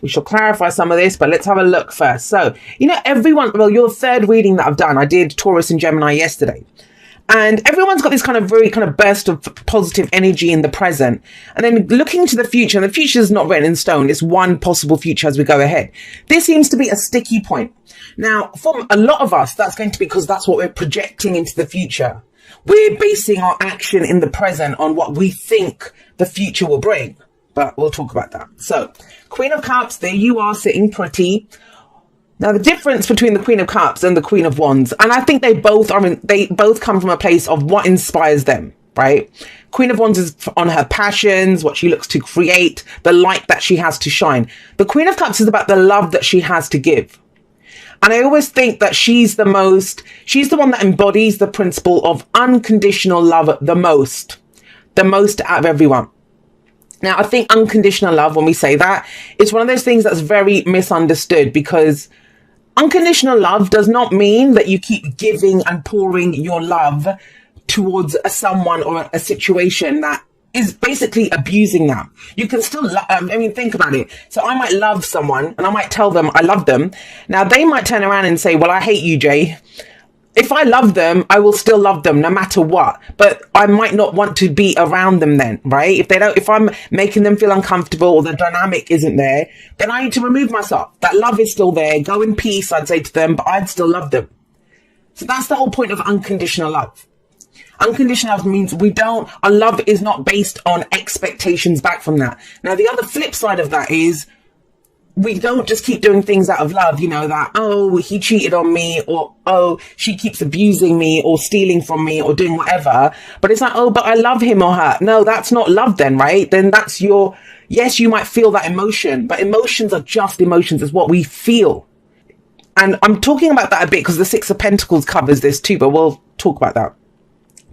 We shall clarify some of this, but let's have a look first. So, you know, everyone, well, your third reading that I've done, I did Taurus and Gemini yesterday. And everyone's got this kind of very kind of burst of positive energy in the present. And then looking to the future, and the future is not written in stone. It's one possible future as we go ahead. This seems to be a sticky point. Now, for a lot of us, that's going to be because that's what we're projecting into the future. We're basing our action in the present on what we think the future will bring. But we'll talk about that. So, Queen of Cups, there you are sitting pretty. Now, the difference between the Queen of Cups and the Queen of Wands, and I think they both come from a place of what inspires them, right? Queen of Wands is on her passions, what she looks to create, the light that she has to shine. The Queen of Cups is about the love that she has to give. And I always think that she's the one that embodies the principle of unconditional love the most out of everyone. Now, I think unconditional love, when we say that, it's one of those things that's very misunderstood, because unconditional love does not mean that you keep giving and pouring your love towards someone or a situation that is basically abusing them. You can still think about it. So I might love someone and I might tell them I love them. Now they might turn around and say, well, I hate you, Jay. If I love them, I will still love them no matter what, but I might not want to be around them then, right? If I'm making them feel uncomfortable or the dynamic isn't there, then I need to remove myself. That love is still there. Go in peace, I'd say to them, but I'd still love them. So that's the whole point of unconditional love. Unconditional love means our love is not based on expectations back from that. Now, the other flip side of that is, we don't just keep doing things out of love, you know, that, oh, he cheated on me, or, oh, she keeps abusing me or stealing from me or doing whatever. But it's like, oh, but I love him or her. No, that's not love then, right? Then that's yes, you might feel that emotion, but emotions are just emotions. It's what we feel. And I'm talking about that a bit because the Six of Pentacles covers this too, but we'll talk about that.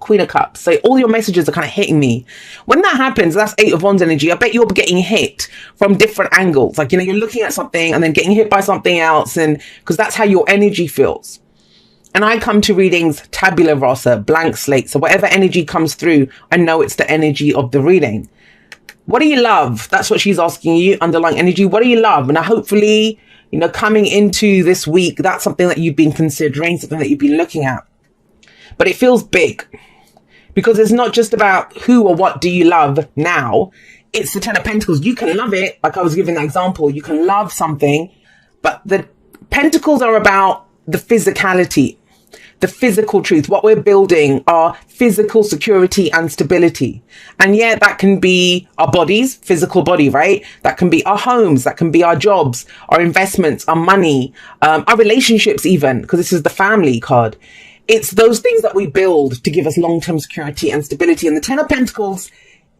Queen of Cups. So all your messages are kind of hitting me. When that happens, that's Eight of Wands energy. I bet you're getting hit from different angles. Like, you know, you're looking at something and then getting hit by something else. And because that's how your energy feels. And I come to readings tabula rasa, blank slate. So whatever energy comes through, I know it's the energy of the reading. What do you love? That's what she's asking you, underlying energy. What do you love? And hopefully, you know, coming into this week, that's something that you've been considering, something that you've been looking at. But it feels big. Because it's not just about who or what do you love now. It's the Ten of Pentacles. You can love it. Like I was giving that example. You can love something. But the Pentacles are about the physicality, the physical truth. What we're building are physical security and stability. And yeah, that can be our bodies, physical body, right? That can be our homes. That can be our jobs, our investments, our money, our relationships even, because this is the family card. It's those things that we build to give us long-term security and stability. And the Ten of Pentacles,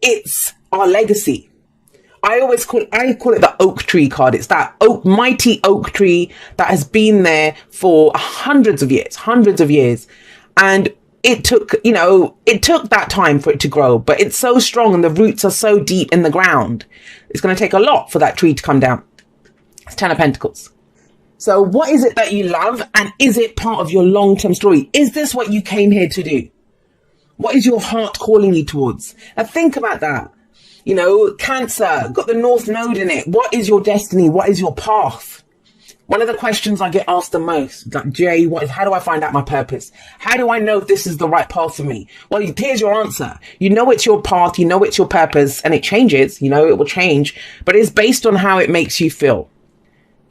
it's our legacy. I call it the oak tree card. It's that mighty oak tree that has been there for hundreds of years. And it took that time for it to grow, but it's so strong and the roots are so deep in the ground. It's going to take a lot for that tree to come down. It's Ten of Pentacles. So what is it that you love, and is it part of your long-term story? Is this what you came here to do? What is your heart calling you towards? Now think about that. You know, Cancer, got the North Node in it. What is your destiny? What is your path? One of the questions I get asked the most, like, Jay, how do I find out my purpose? How do I know if this is the right path for me? Well, here's your answer. You know it's your path, you know it's your purpose, and it changes, you know, it will change, but it's based on how it makes you feel.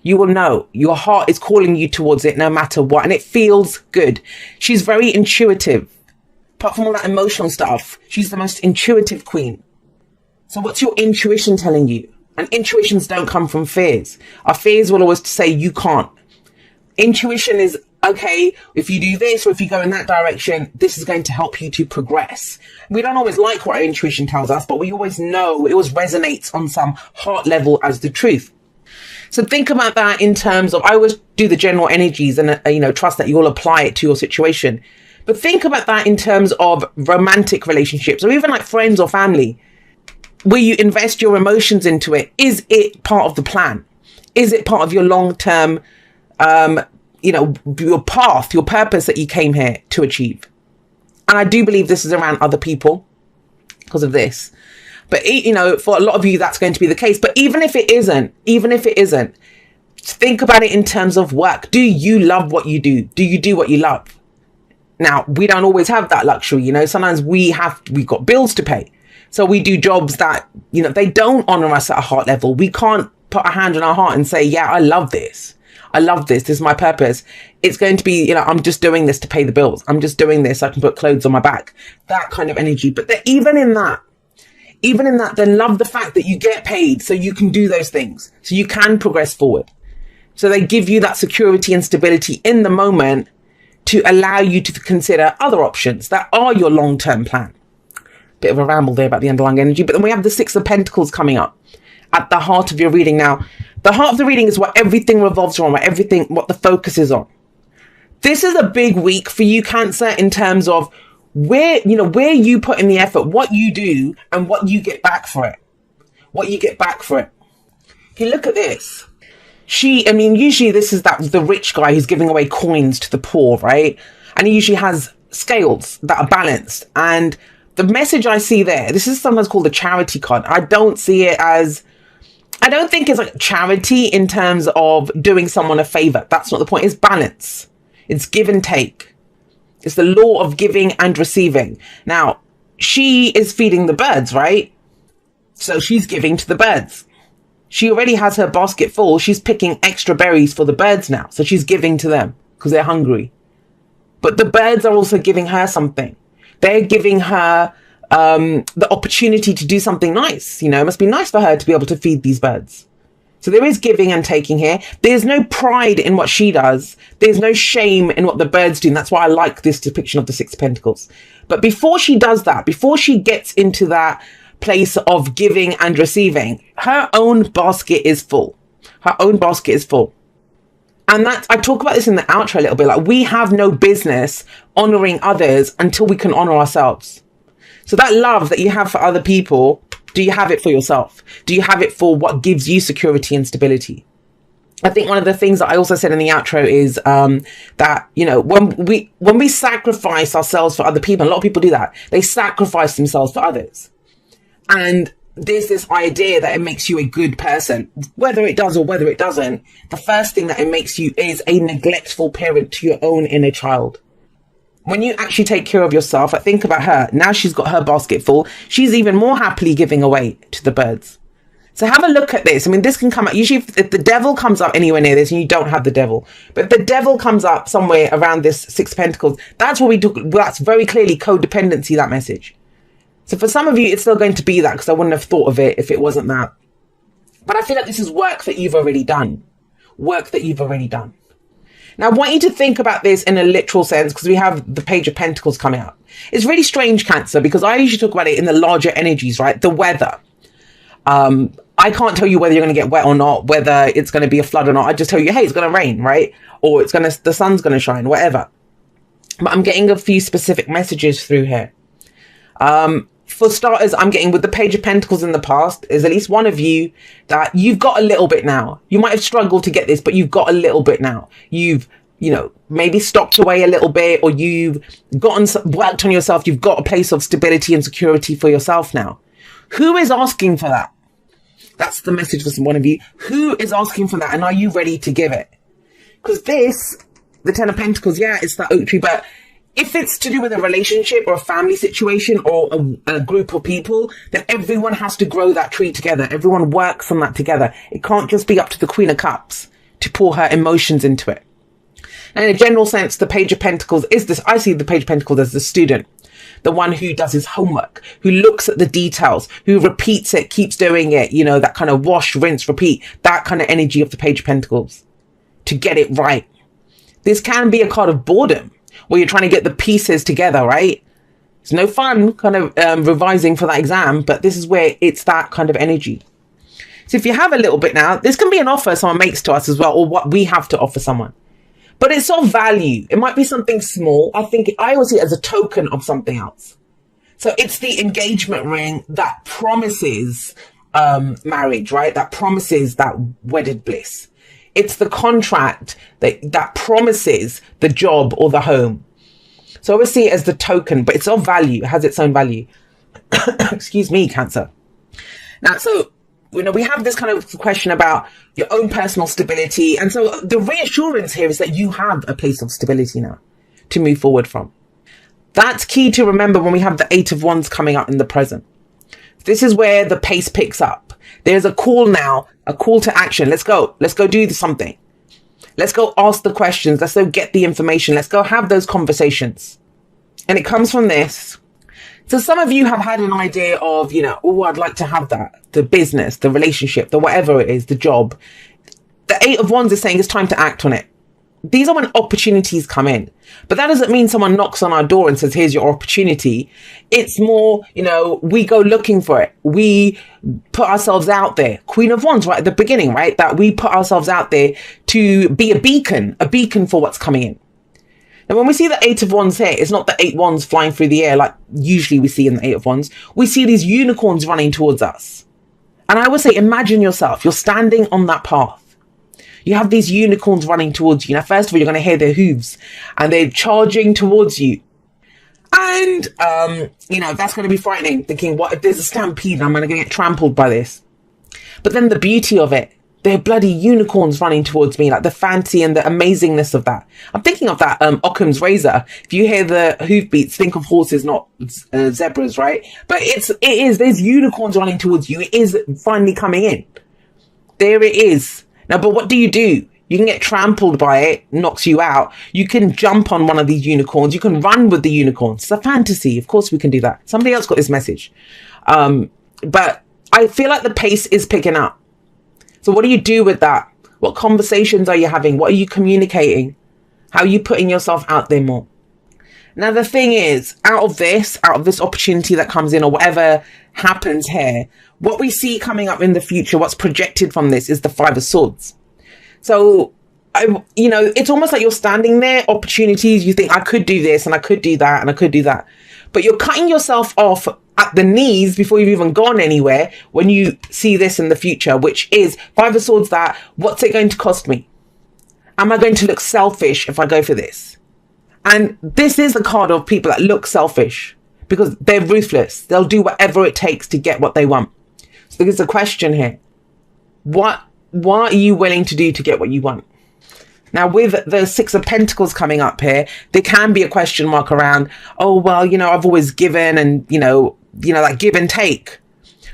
You will know your heart is calling you towards it no matter what. And it feels good. She's very intuitive. Apart from all that emotional stuff, she's the most intuitive queen. So what's your intuition telling you? And intuitions don't come from fears. Our fears will always say you can't. Intuition is, okay, if you do this or if you go in that direction, this is going to help you to progress. We don't always like what our intuition tells us, but we always know, it always resonates on some heart level as the truth. So think about that in terms of, I always do the general energies and, trust that you'll apply it to your situation. But think about that in terms of romantic relationships or even like friends or family, where you invest your emotions into it. Is it part of the plan? Is it part of your long-term, your path, your purpose that you came here to achieve? And I do believe this is around other people because of this. But, you know, for a lot of you, that's going to be the case. But even if it isn't, think about it in terms of work. Do you love what you do? Do you do what you love? Now, we don't always have that luxury. You know, sometimes we've got bills to pay. So we do jobs that, you know, they don't honor us at a heart level. We can't put a hand on our heart and say, yeah, I love this. I love this. This is my purpose. It's going to be, you know, I'm just doing this to pay the bills. I'm just doing this so I can put clothes on my back. That kind of energy. But even in that, then love the fact that you get paid so you can do those things, so you can progress forward. So they give you that security and stability in the moment to allow you to consider other options that are your long-term plan. Bit of a ramble there about the underlying energy. But then we have the Six of Pentacles coming up at the heart of your reading. Now, the heart of the reading is what everything revolves around, what the focus is on. This is a big week for you, Cancer, in terms of where you put in the effort, what you do and what you get back for it. If you look at this, usually this is the rich guy who's giving away coins to the poor, right? And he usually has scales that are balanced. And the message I see there, this is sometimes called a charity card. I don't think it's like charity in terms of doing someone a favor. That's not the point. It's balance. It's give and take. It's the law of giving and receiving. Now, she is feeding the birds, right? So she's giving to the birds. She already has her basket full. She's picking extra berries for the birds now. So she's giving to them because they're hungry. But the birds are also giving her something. They're giving her the opportunity to do something nice. You know, it must be nice for her to be able to feed these birds. So there is giving and taking here. There's no pride in what she does. There's no shame in what the birds do. And that's why I like this depiction of the Six of Pentacles. But before she does that, before she gets into that place of giving and receiving, her own basket is full. And I talk about this in the outro a little bit. Like, we have no business honoring others until we can honor ourselves. So that love that you have for other people, do you have it for yourself? Do you have it for what gives you security and stability? I think one of the things that I also said in the outro is that, you know, when we sacrifice ourselves for other people, a lot of people do that. They sacrifice themselves for others. And there's this idea that it makes you a good person. Whether it does or whether it doesn't, the first thing that it makes you is a neglectful parent to your own inner child. When you actually take care of yourself, I think about her. Now she's got her basket full. She's even more happily giving away to the birds. So have a look at this. I mean, this can come up. Usually if the devil comes up anywhere near this and you don't have the devil, but if the devil comes up somewhere around this Six of Pentacles, that's what we do. That's very clearly codependency, that message. So for some of you, it's still going to be that, because I wouldn't have thought of it if it wasn't that. But I feel like this is work that you've already done. Now, I want you to think about this in a literal sense, because we have the Page of Pentacles coming up. It's really strange, Cancer, because I usually talk about it in the larger energies, right? The weather. I can't tell you whether you're going to get wet or not, whether it's going to be a flood or not. I just tell you, hey, it's going to rain, right? Or the sun's going to shine, whatever. But I'm getting a few specific messages through here. For starters, I'm getting with the Page of Pentacles in the past, there's at least one of you that you've got a little bit now. You might have struggled to get this, but you've got a little bit now. You've, you know, maybe stopped away a little bit, or you've worked on yourself. You've got a place of stability and security for yourself now. Who is asking for that? That's the message for one of you. Who is asking for that? And are you ready to give it? Because the Ten of Pentacles, yeah, it's that oak tree, but if it's to do with a relationship or a family situation or a group of people, then everyone has to grow that tree together. Everyone works on that together. It can't just be up to the Queen of Cups to pour her emotions into it. And in a general sense, the Page of Pentacles is this. I see the Page of Pentacles as the student, the one who does his homework, who looks at the details, who repeats it, keeps doing it, you know, that kind of wash, rinse, repeat, that kind of energy of the Page of Pentacles to get it right. This can be a card of boredom, where you're trying to get the pieces together, right? It's no fun kind of revising for that exam, but this is where it's that kind of energy. So if you have a little bit now, this can be an offer someone makes to us as well, or what we have to offer someone. But it's of value. It might be something small. I always see it as a token of something else. So it's the engagement ring that promises marriage, right? That promises that wedded bliss. It's the contract that promises the job or the home. So I always see it as the token, but it's of value. It has its own value. Excuse me, Cancer. Now, so, we have this kind of question about your own personal stability. And so the reassurance here is that you have a place of stability now to move forward from. That's key to remember when we have the Eight of Wands coming up in the present. This is where the pace picks up. There's a call now, a call to action. Let's go. Let's go do something. Let's go ask the questions. Let's go get the information. Let's go have those conversations. And it comes from this. So some of you have had an idea of, oh, I'd like to have that. The business, the relationship, the whatever it is, the job. The Eight of Wands is saying it's time to act on it. These are when opportunities come in. But that doesn't mean someone knocks on our door and says, here's your opportunity. It's more, we go looking for it. We put ourselves out there. Queen of Wands, right at the beginning, right? That we put ourselves out there to be a beacon for what's coming in. And when we see the Eight of Wands here, it's not the 8 wands flying through the air like usually we see in the Eight of Wands. We see these unicorns running towards us. And I would say, imagine yourself, you're standing on that path. You have these unicorns running towards you. Now, first of all, you're going to hear their hooves and they're charging towards you. And, that's going to be frightening, thinking, what if there's a stampede and I'm going to get trampled by this? But then the beauty of it, they're bloody unicorns running towards me, like the fancy and the amazingness of that. I'm thinking of that Occam's razor. If you hear the hoof beats, think of horses, not zebras, right? But there's unicorns running towards you. It is finally coming in. There it is. Now, but what do? You can get trampled by it, knocks you out. You can jump on one of these unicorns. You can run with the unicorns. It's a fantasy. Of course we can do that. Somebody else got this message. But I feel like the pace is picking up. So what do you do with that? What conversations are you having? What are you communicating? How are you putting yourself out there more? Now, the thing is, out of this opportunity that comes in or whatever happens here, what we see coming up in the future, what's projected from this is the Five of Swords. So, it's almost like you're standing there, opportunities, you think I could do this and I could do that and I could do that. But you're cutting yourself off at the knees before you've even gone anywhere when you see this in the future, which is Five of Swords, that what's it going to cost me? Am I going to look selfish if I go for this? And this is a card of people that look selfish because they're ruthless. They'll do whatever it takes to get what they want. So there's a question here. What are you willing to do to get what you want? Now, with the Six of Pentacles coming up here, there can be a question mark around, oh, well, I've always given and, like give and take.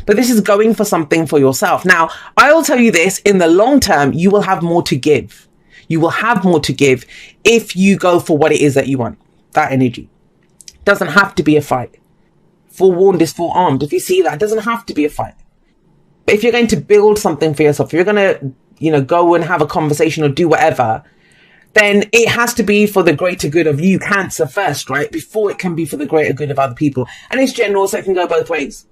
But this is going for something for yourself. Now, I will tell you this, in the long term, you will have more to give. You will have more to give if you go for what it is that you want. That energy. Doesn't have to be a fight. Forewarned is forearmed. If you see that, it doesn't have to be a fight. But if you're going to build something for yourself, if you're going to, go and have a conversation or do whatever, then it has to be for the greater good of you, Cancer, first, right? Before it can be for the greater good of other people. And it's general, so it can go both ways.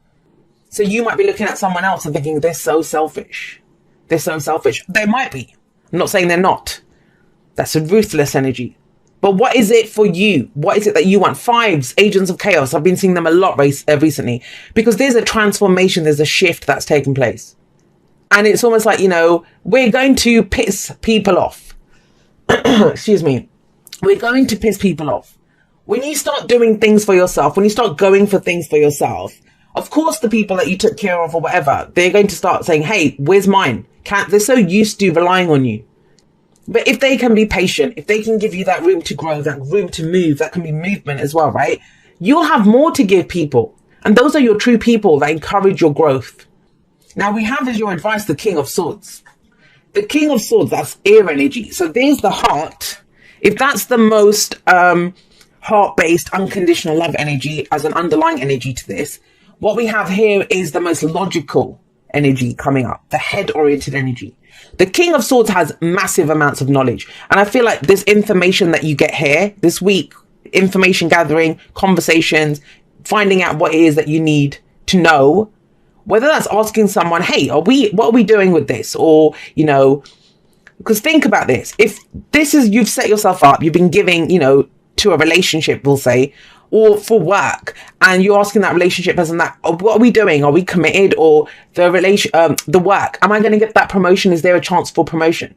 So you might be looking at someone else and thinking, they're so selfish. They're so selfish. They might be. I'm not saying they're not. That's a ruthless energy. But what is it for you? What is it that you want? Fives, Agents of Chaos. I've been seeing them a lot recently because there's a transformation. There's a shift that's taken place. And it's almost like, we're going to piss people off. Excuse me. We're going to piss people off. When you start doing things for yourself, when you start going for things for yourself, of course, the people that you took care of or whatever, they're going to start saying, hey, where's mine? They're so used to relying on you. But if they can be patient, if they can give you that room to grow, that room to move, that can be movement as well, right? You'll have more to give people. And those are your true people that encourage your growth. Now, we have as your advice the King of Swords. The King of Swords, that's air energy. So there's the heart. If that's the most heart-based, unconditional love energy as an underlying energy to this, what we have here is the most logical energy coming up, the head-oriented energy. The King of Swords has massive amounts of knowledge. And I feel like this information that you get here this week, information gathering, conversations, finding out what it is that you need to know, whether that's asking someone, hey, what are we doing with this? Or, because think about this. If this is, you've set yourself up, you've been giving, to a relationship, we'll say, or for work, and you're asking that relationship person that, oh, what are we doing? Are we committed? Or the work, am I going to get that promotion? Is there a chance for promotion?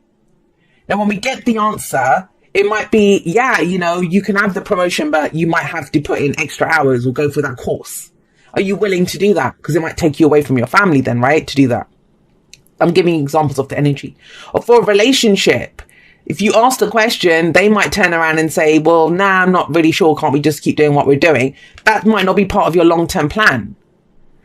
Now, when we get the answer, it might be, yeah, you can have the promotion, but you might have to put in extra hours or go for that course. Are you willing to do that? Because it might take you away from your family then, right? To do that. I'm giving examples of the energy. Or for a relationship, if you ask the question, they might turn around and say, well, nah, I'm not really sure. Can't we just keep doing what we're doing? That might not be part of your long-term plan.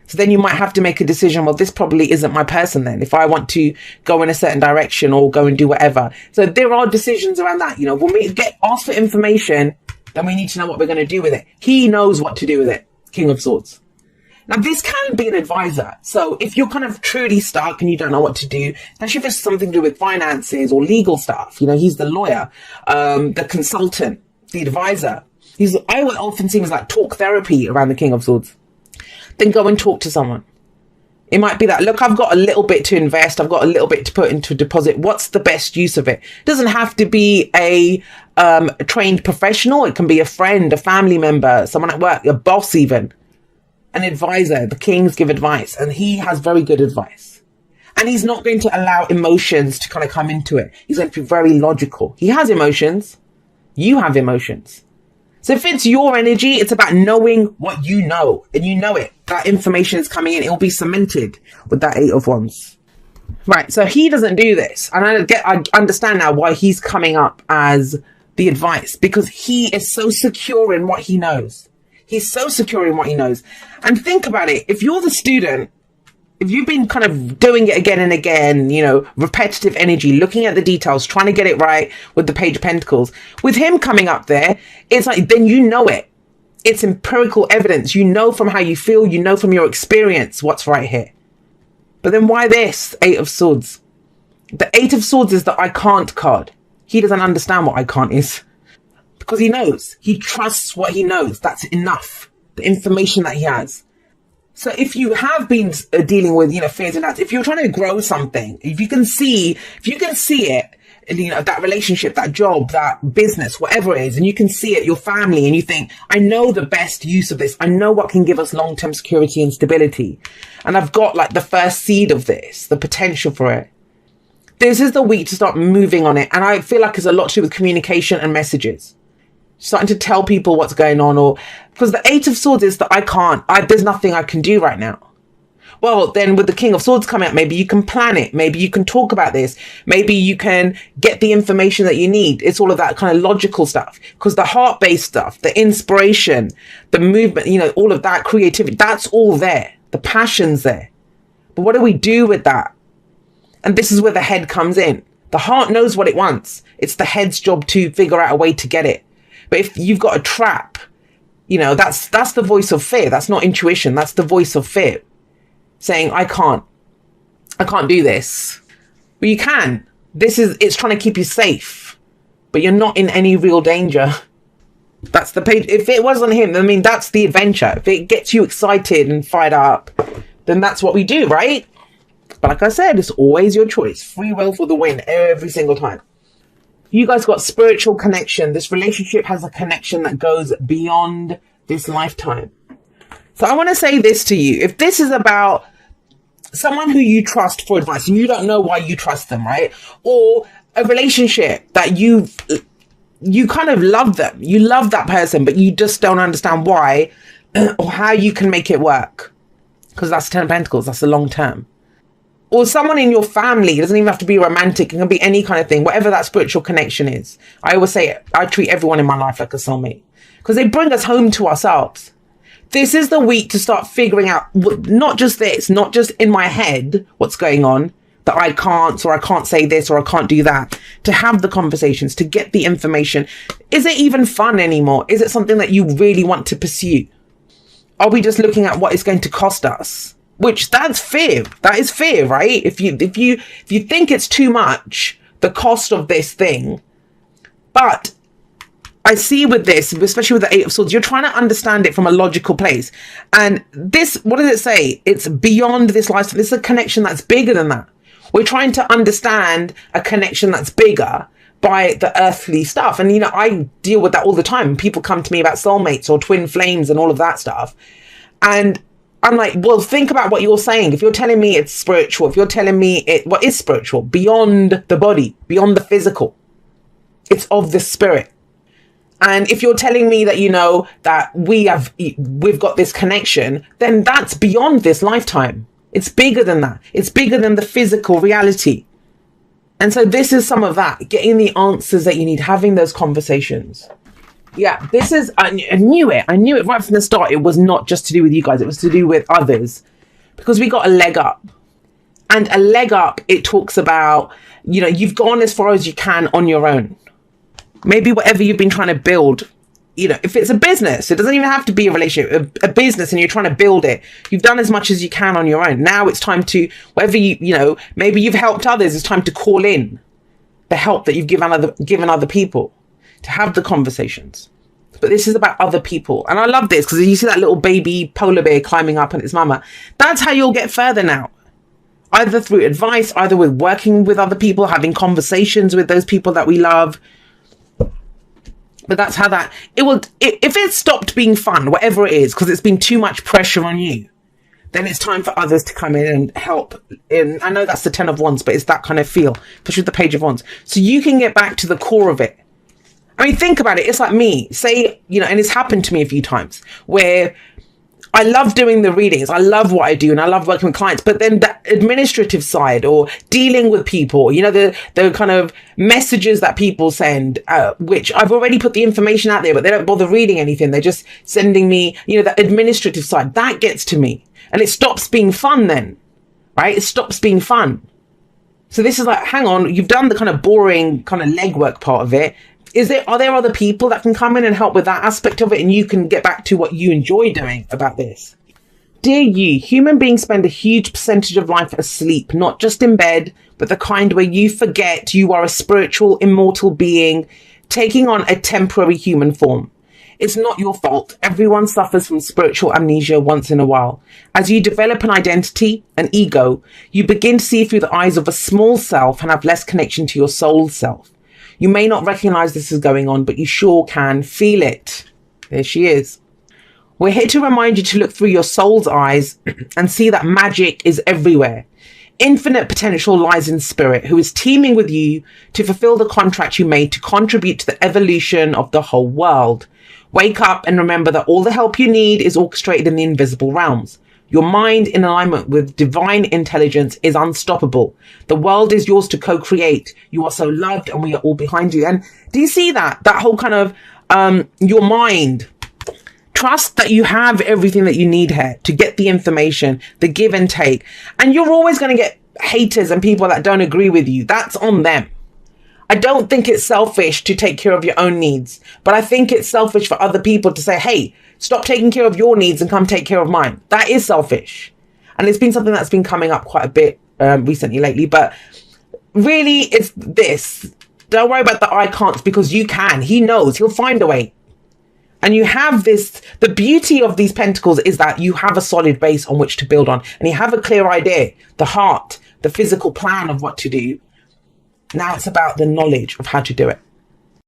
So then you might have to make a decision. Well, this probably isn't my person then. If I want to go in a certain direction or go and do whatever. So there are decisions around that. You know, when we get asked for information, then we need to know what we're going to do with it. He knows what to do with it. King of Swords. Now, this can be an advisor. So if you're kind of truly stuck and you don't know what to do, especially if it's something to do with finances or legal stuff, you know, he's the lawyer, the consultant, the advisor. I would often see him as like talk therapy around the King of Swords. Then go and talk to someone. It might be that, look, I've got a little bit to invest. I've got a little bit to put into a deposit. What's the best use of it? It doesn't have to be a trained professional. It can be a friend, a family member, someone at work, a boss even. An advisor. The kings give advice, and he has very good advice. And he's not going to allow emotions to kind of come into it. He's going to be very logical. He has emotions. You have emotions. So if it's your energy, it's about knowing what you know, and you know it. That information is coming in. It will be cemented with that 8 of Wands. Right. So he doesn't do this. And I understand now why he's coming up as the advice, because he is so secure in what he knows. He's so secure in what he knows. And think about it. If you're the student, if you've been kind of doing it again and again, you know, repetitive energy, looking at the details, trying to get it right with the Page of Pentacles, with him coming up there, it's like, then you know it. It's empirical evidence. You know from how you feel, you know from your experience what's right here. But then why this 8 of Swords? The 8 of Swords is the I can't card. He doesn't understand what I can't is. Because he knows. He trusts what he knows. That's enough. The information that he has. So if you have been dealing with, you know, fears and doubts, if you're trying to grow something, if you can see it, you know, that relationship, that job, that business, whatever it is, and you can see it, your family, and you think, I know the best use of this. I know what can give us long-term security and stability. And I've got like the first seed of this, the potential for it. This is the week to start moving on it. And I feel like it's a lot to do with communication and messages. Starting to tell people what's going on, or because the 8 of Swords is that there's nothing I can do right now. Well, then with the King of Swords coming out, maybe you can plan it. Maybe you can talk about this. Maybe you can get the information that you need. It's all of that kind of logical stuff, because the heart-based stuff, the inspiration, the movement, you know, all of that creativity, that's all there. The passion's there. But what do we do with that? And this is where the head comes in. The heart knows what it wants. It's the head's job to figure out a way to get it. But if you've got a trap, you know, that's the voice of fear. That's not intuition. That's the voice of fear saying, I can't do this. But you can. It's trying to keep you safe, but you're not in any real danger. That's the page. If it wasn't him, I mean, that's the adventure. If it gets you excited and fired up, then that's what we do, right? But like I said, it's always your choice. Free will for the win every single time. You guys got spiritual connection. This relationship has a connection that goes beyond this lifetime. So I want to say this to you. If this is about someone who you trust for advice and you don't know why you trust them, right? Or a relationship that you kind of love them. You love that person, but you just don't understand why or how you can make it work. Because that's 10 of Pentacles. That's the long term. Or someone in your family. It doesn't even have to be romantic. It can be any kind of thing. Whatever that spiritual connection is. I always say it. I treat everyone in my life like a soulmate. Because they bring us home to ourselves. This is the week to start figuring out, not just this, not just in my head, what's going on, that I can't, or I can't say this, or I can't do that. To have the conversations, to get the information. Is it even fun anymore? Is it something that you really want to pursue? Are we just looking at what it's going to cost us? Which that's fear. That is fear, right? If you think it's too much, the cost of this thing. But I see with this, especially with the 8 of Swords, you're trying to understand it from a logical place. And this, what does it say? It's beyond this lifestyle. This is a connection that's bigger than that. We're trying to understand a connection that's bigger by the earthly stuff. And, you know, I deal with that all the time. People come to me about soulmates or twin flames and all of that stuff. And I'm like, well, think about what you're saying. If you're telling me it's spiritual, if you're telling me what is spiritual, beyond the body, beyond the physical, it's of the spirit. And if you're telling me that, that we've got this connection, then that's beyond this lifetime. It's bigger than that. It's bigger than the physical reality. And so this is some of that, getting the answers that you need, having those conversations. Yeah, this is, I knew it right from the start. It was not just to do with you guys. It was to do with others, because we got a leg up. And a leg up, it talks about, you've gone as far as you can on your own. Maybe whatever you've been trying to build, if it's a business, it doesn't even have to be a relationship, a business, and you're trying to build it. You've done as much as you can on your own. Now it's time to, whatever maybe you've helped others, it's time to call in the help that you've given other people, to have the conversations. But this is about other people. And I love this, because you see that little baby polar bear climbing up on its mama. That's how you'll get further now. Either through advice, either with working with other people, having conversations with those people that we love. But that's how if it stopped being fun, whatever it is, because it's been too much pressure on you, then it's time for others to come in and help. I know that's the 10 of Wands, but it's that kind of feel, especially with the Page of Wands. So you can get back to the core of it. I mean, think about it. It's like me, say, and it's happened to me a few times where I love doing the readings. I love what I do and I love working with clients. But then the administrative side, or dealing with people, the kind of messages that people send, which I've already put the information out there, but they don't bother reading anything. They're just sending me, the administrative side. That gets to me. And it stops being fun then, right? It stops being fun. So this is like, hang on, you've done the kind of boring kind of legwork part of it. Are there other people that can come in and help with that aspect of it, and you can get back to what you enjoy doing about this? Dear you, human beings spend a huge percentage of life asleep, not just in bed, but the kind where you forget you are a spiritual, immortal being taking on a temporary human form. It's not your fault. Everyone suffers from spiritual amnesia once in a while. As you develop an identity, an ego, you begin to see through the eyes of a small self and have less connection to your soul self. You may not recognize this is going on, but you sure can feel it. There she is. We're here to remind you to look through your soul's eyes and see that magic is everywhere. Infinite potential lies in spirit, who is teaming with you to fulfill the contract you made to contribute to the evolution of the whole world. Wake up and remember that all the help you need is orchestrated in the invisible realms. Your mind, in alignment with divine intelligence, is unstoppable. The world is yours to co-create. You are so loved and we are all behind you. And do you see that? That whole kind of, your mind. Trust that you have everything that you need here to get the information, the give and take. And you're always going to get haters and people that don't agree with you. That's on them. I don't think it's selfish to take care of your own needs, but I think it's selfish for other people to say, hey, stop taking care of your needs and come take care of mine. That is selfish. And it's been something that's been coming up quite a bit recently lately, but really it's this. Don't worry about the I can't, because you can. He knows. He'll find a way. And you have this, the beauty of these pentacles is that you have a solid base on which to build on, and you have a clear idea, the heart, the physical plan of what to do. Now it's about the knowledge of how to do it.